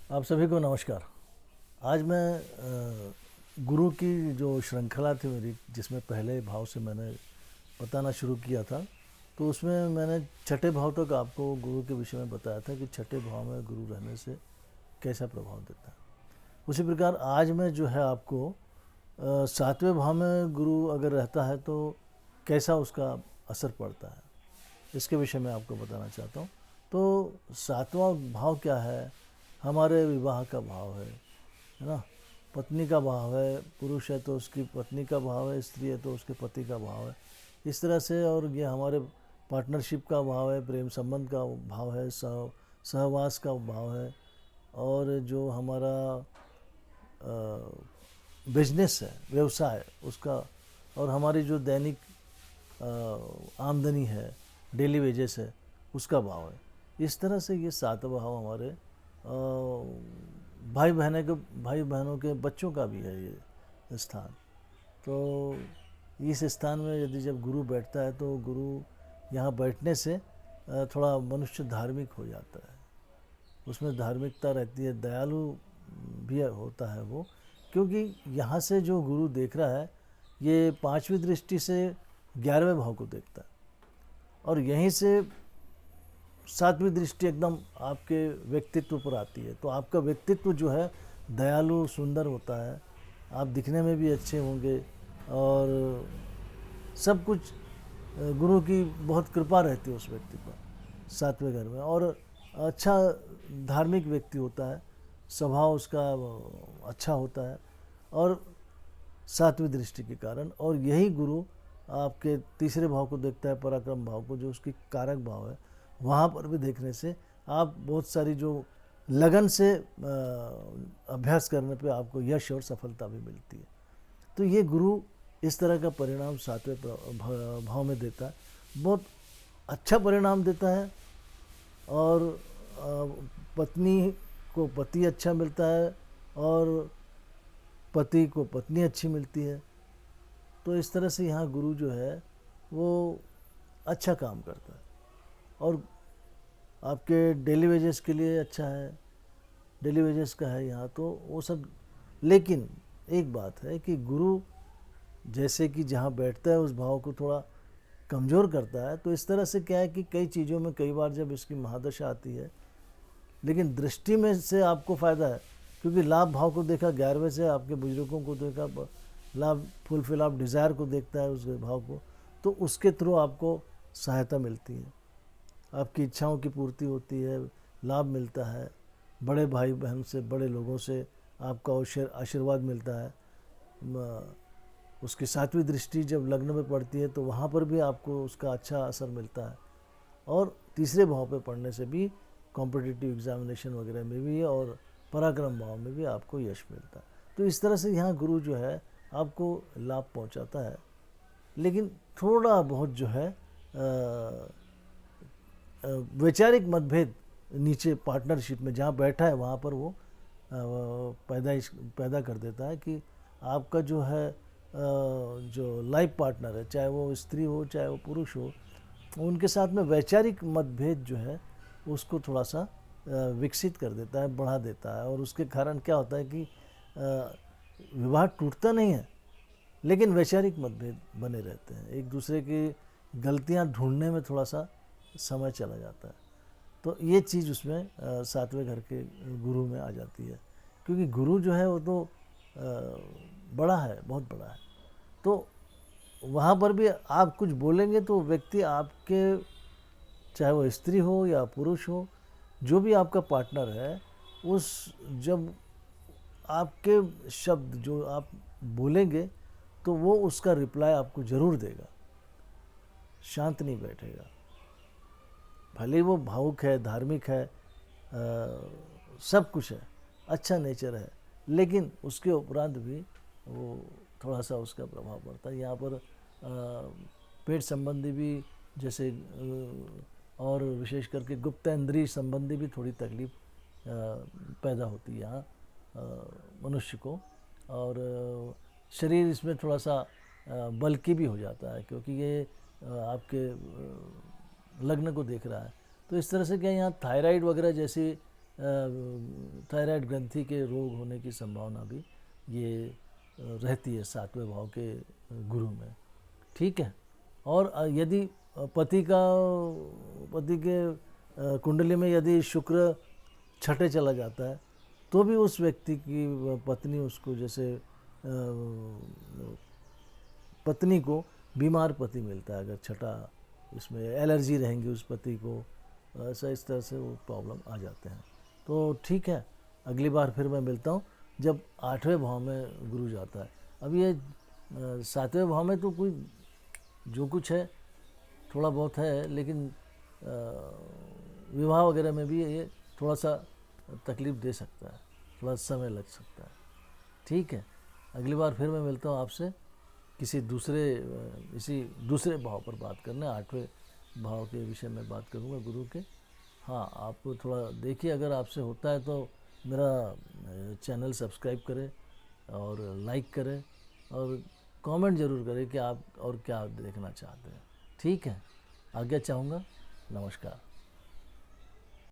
आप सभी को नमस्कार। आज मैं गुरु की जो श्रृंखला थी मेरी, जिसमें पहले भाव से मैंने बताना शुरू किया था, तो उसमें मैंने छठे भाव तक आपको गुरु के विषय में बताया था कि छठे भाव में गुरु रहने से कैसा प्रभाव देता है। उसी प्रकार आज मैं जो है आपको सातवें भाव में गुरु अगर रहता है तो कैसा उसका असर पड़ता है, इसके विषय में आपको बताना चाहता हूँ। तो सातवां भाव क्या है? हमारे विवाह का भाव है ना। पत्नी का भाव है, पुरुष है तो उसकी पत्नी का भाव है, स्त्री है तो उसके पति का भाव है, इस तरह से। और ये हमारे पार्टनरशिप का भाव है, प्रेम संबंध का भाव है, सहवास का भाव है। और जो हमारा बिजनेस है, व्यवसाय उसका, और हमारी जो दैनिक आमदनी है, डेली वेजेस है, उसका भाव है। इस तरह से ये सात भाव हमारे भाई बहनों के बच्चों का भी है ये स्थान। तो इस स्थान में यदि जब गुरु बैठता है तो गुरु यहाँ बैठने से थोड़ा मनुष्य धार्मिक हो जाता है, उसमें धार्मिकता रहती है, दयालु भी होता है वो। क्योंकि यहाँ से जो गुरु देख रहा है ये पांचवी दृष्टि से 11वें भाव को देखता है, और यहीं से सातवीं दृष्टि एकदम आपके व्यक्तित्व पर आती है। तो आपका व्यक्तित्व जो है दयालु सुंदर होता है, आप दिखने में भी अच्छे होंगे, और सब कुछ गुरु की बहुत कृपा रहती है उस व्यक्ति पर सातवें घर में। और अच्छा धार्मिक व्यक्ति होता है, स्वभाव उसका अच्छा होता है, और सातवीं दृष्टि के कारण। और यही गुरु आपके तीसरे भाव को देखता है, पराक्रम भाव को, जो उसकी कारक भाव है। वहाँ पर भी देखने से आप बहुत सारी जो लगन से अभ्यास करने पे आपको यश और सफलता भी मिलती है। तो ये गुरु इस तरह का परिणाम सातवें भाव में देता है, बहुत अच्छा परिणाम देता है। और पत्नी को पति अच्छा मिलता है, और पति को पत्नी अच्छी मिलती है। तो इस तरह से यहाँ गुरु जो है वो अच्छा काम करता है, और आपके डेली वेजेस के लिए अच्छा है, डेली वेजेस का है यहाँ तो वो सब। लेकिन एक बात है कि गुरु जैसे कि जहाँ बैठता है उस भाव को थोड़ा कमज़ोर करता है। तो इस तरह से क्या है कि कई चीज़ों में कई बार जब इसकी महादशा आती है, लेकिन दृष्टि में से आपको फ़ायदा है, क्योंकि लाभ भाव को देखा 11वें से, आपके बुजुर्गों को देखा, लाभ फुलफिल आप डिज़ायर को देखता है उस भाव को, तो उसके थ्रू आपको सहायता मिलती है, आपकी इच्छाओं की पूर्ति होती है, लाभ मिलता है, बड़े भाई बहन से, बड़े लोगों से आपका आशीर्वाद मिलता है। उसकी सातवीं दृष्टि जब लग्न में पड़ती है तो वहाँ पर भी आपको उसका अच्छा असर मिलता है। और तीसरे भाव पे पढ़ने से भी कॉम्पिटिटिव एग्जामिनेशन वगैरह में भी, और पराक्रम भाव में भी आपको यश मिलता है। तो इस तरह से यहाँ गुरु जो है आपको लाभ पहुँचाता है। लेकिन थोड़ा बहुत जो है वैचारिक मतभेद नीचे पार्टनरशिप में जहाँ बैठा है वहाँ पर वो पैदा कर देता है कि आपका जो है जो लाइफ पार्टनर है, चाहे वो स्त्री हो चाहे वो पुरुष हो, उनके साथ में वैचारिक मतभेद जो है उसको थोड़ा सा विकसित कर देता है, बढ़ा देता है। और उसके कारण क्या होता है कि विवाह टूटता नहीं है, लेकिन वैचारिक मतभेद बने रहते हैं, एक दूसरे की गलतियां ढूंढने में थोड़ा सा समय चला जाता है। तो ये चीज़ उसमें सातवें घर के गुरु में आ जाती है, क्योंकि गुरु जो है वो तो बड़ा है, बहुत बड़ा है। तो वहाँ पर भी आप कुछ बोलेंगे तो व्यक्ति आपके, चाहे वो स्त्री हो या पुरुष हो, जो भी आपका पार्टनर है, उस जब आपके शब्द जो आप बोलेंगे तो वो उसका रिप्लाई आपको ज़रूर देगा, शांत नहीं बैठेगा। भले वो भावुक है, धार्मिक है, सब कुछ है, अच्छा नेचर है, लेकिन उसके उपरांत भी वो थोड़ा सा उसका प्रभाव पड़ता है। यहाँ पर पेट संबंधी भी, जैसे और विशेष करके गुप्तेंद्रिय संबंधी भी थोड़ी तकलीफ पैदा होती है यहाँ मनुष्य को। और शरीर इसमें थोड़ा सा बल्कि भी हो जाता है, क्योंकि ये आपके लग्न को देख रहा है। तो इस तरह से क्या यहाँ थायराइड वगैरह जैसी थायराइड ग्रंथि के रोग होने की संभावना भी ये रहती है 7वें भाव के गुरु में। ठीक है। और यदि पति के कुंडली में यदि शुक्र छठे चला जाता है तो भी उस व्यक्ति की पत्नी उसको जैसे पत्नी को बीमार पति मिलता है, अगर छठा इसमें एलर्जी रहेंगी उस पति को, ऐसा इस तरह से वो प्रॉब्लम आ जाते हैं। तो ठीक है, अगली बार फिर मैं मिलता हूँ जब 8वें भाव में गुरु जाता है। अब ये 7वें भाव में तो कोई जो कुछ है थोड़ा बहुत है, लेकिन विवाह वगैरह में भी ये थोड़ा सा तकलीफ दे सकता है, थोड़ा समय लग सकता है। ठीक है, अगली बार फिर मैं मिलता हूँ आपसे इसी दूसरे भाव पर बात करने। 8वें भाव के विषय में बात करूँगा गुरु के। हाँ, आप थोड़ा देखिए, अगर आपसे होता है तो मेरा चैनल सब्सक्राइब करें और लाइक करें और कमेंट ज़रूर करें कि आप और क्या देखना चाहते हैं। ठीक है, आज्ञा चाहूँगा। नमस्कार।